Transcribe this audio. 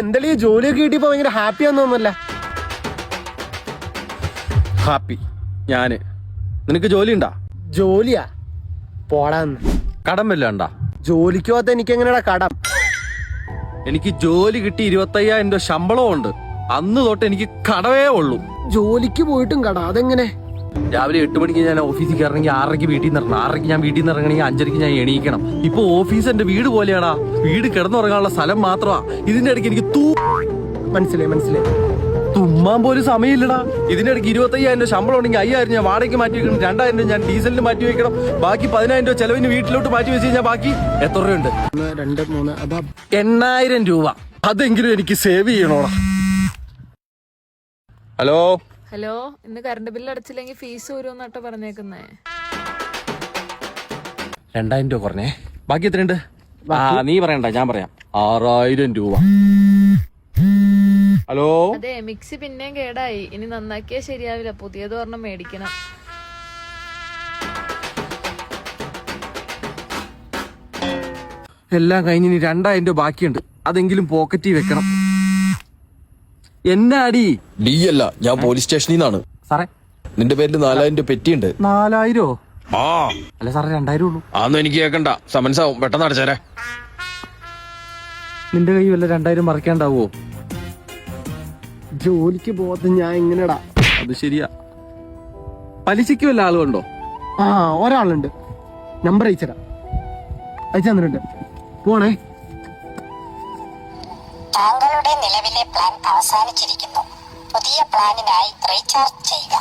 എന്തായാലും ഈ ജോലിയൊക്കെ കിട്ടിയപ്പോ ഭയങ്കര ഹാപ്പിയാന്ന് തോന്നുന്നല്ലേ? ഹാപ്പി ഞാന്. നിനക്ക് ജോലി ഉണ്ടാ? ജോലിയാ? പോടാന്ന്. കടം വല്ലതും ഉണ്ടാ? ജോലിക്ക് പോകാത്ത എനിക്ക് എങ്ങനെയാ കടം? എനിക്ക് ജോലി കിട്ടി 25,000 രൂപ ശമ്പളവും ഉണ്ട്. അന്ന് തൊട്ട് എനിക്ക് കടവേ ഉള്ളൂ. ജോലിക്ക് പോയിട്ടും കട? അതെങ്ങനെ? രാവിലെ 8 മണിക്ക് ഞാൻ ഓഫീസിൽ കയറണമെങ്കിൽ 6:30 വീട്ടിൽ നിന്ന് ഇറങ്ങണം. 6:30 ഞാൻ വീട്ടിൽ നിന്ന് ഇറങ്ങണമെങ്കിൽ 5:30 ഞാൻ എണീക്കണം. ഇപ്പൊ ഓഫീസ് എന്റെ വീട് പോലെയാടാ. വീട് കിടന്നുറങ്ങാനുള്ള സ്ഥലം മാത്രമാ. ഇതിന്റെ ഇടയ്ക്ക് എനിക്ക് മനസ്സിലായി. തുമ്മാൻ പോലും സമയമില്ലടാ. ഇതിന്റെ ഇടയ്ക്ക് 25,000 രൂപ ശമ്പളം ഉണ്ടെങ്കിൽ 5,000 ഞാൻ വാടകയ്ക്ക് മാറ്റി വെക്കണം. 2,000 രൂപ ഞാൻ ഡീസലിന് മാറ്റി വെക്കണം. ബാക്കി 10,000 രൂപ ചെലവിന് വീട്ടിലോട്ട് മാറ്റി വെച്ച് കഴിഞ്ഞാൽ ബാക്കി എത്ര രൂപയുണ്ട്? 1, 2, 3 അതാ 8,000 രൂപ. അതെങ്കിലും എനിക്ക് സേവ് ചെയ്യണോടാ. ഹലോ, ഇന്ന് കറണ്ട് ബില്ല് അടച്ചില്ലെങ്കിൽ ഫീസ് വരുമെന്നാട്ടോ പറഞ്ഞേക്കുന്നേ. 2,000 രൂപ കുറഞ്ഞേ. ബാക്കി എത്രയുണ്ട്? നീ പറയണ്ട, ഞാൻ പറയാം. 6,000 രൂപ. ഹലോ. അതെ, മിക്സി പിന്നെയും കേടായി. ഇനി നന്നാക്കിയാ ശരിയാവില്ല. പുതിയത് ഒരെണ്ണം മേടിക്കണം. എല്ലാം കഴിഞ്ഞ് ഇനി 2,000 രൂപ ബാക്കിയുണ്ട്. അതെങ്കിലും പോക്കറ്റിൽ വെക്കണം. എന്നാടി? ഡി അല്ല, ഞാൻ പോലീസ് സ്റ്റേഷനിൽ നിന്നാണ്. സാറേ, നിന്റെ പേരിൽ 4,000 രൂപ പെറ്റിയുണ്ട്. 4,000? ആ അല്ല സാറേ, 2,000 ഉള്ളൂ. അതൊന്നും എനിക്ക് കേൾക്കണ്ട, സമൻസ് ആവും. പെട്ടെന്ന് അടച്ചേരെ. നിന്റെ കൈ വല്ല 2,000 മറക്കാണ്ടാവോ? ജോലിക്ക് പോകാത്ത ഞാൻ എങ്ങനെടാ? അത് ശരിയാ. പലിശയ്ക്ക് വല്ല ആളുണ്ടോ? ഒരാളുണ്ട്. നമ്പർ അയച്ചു തന്നിട്ടുണ്ട്. പോണേ. താങ്കളുടെ നിലവിലെ പ്ലാൻ അവസാനിച്ചിരിക്കുന്നു. പുതിയ പ്ലാനിനായി റീചാർജ് ചെയ്യുക.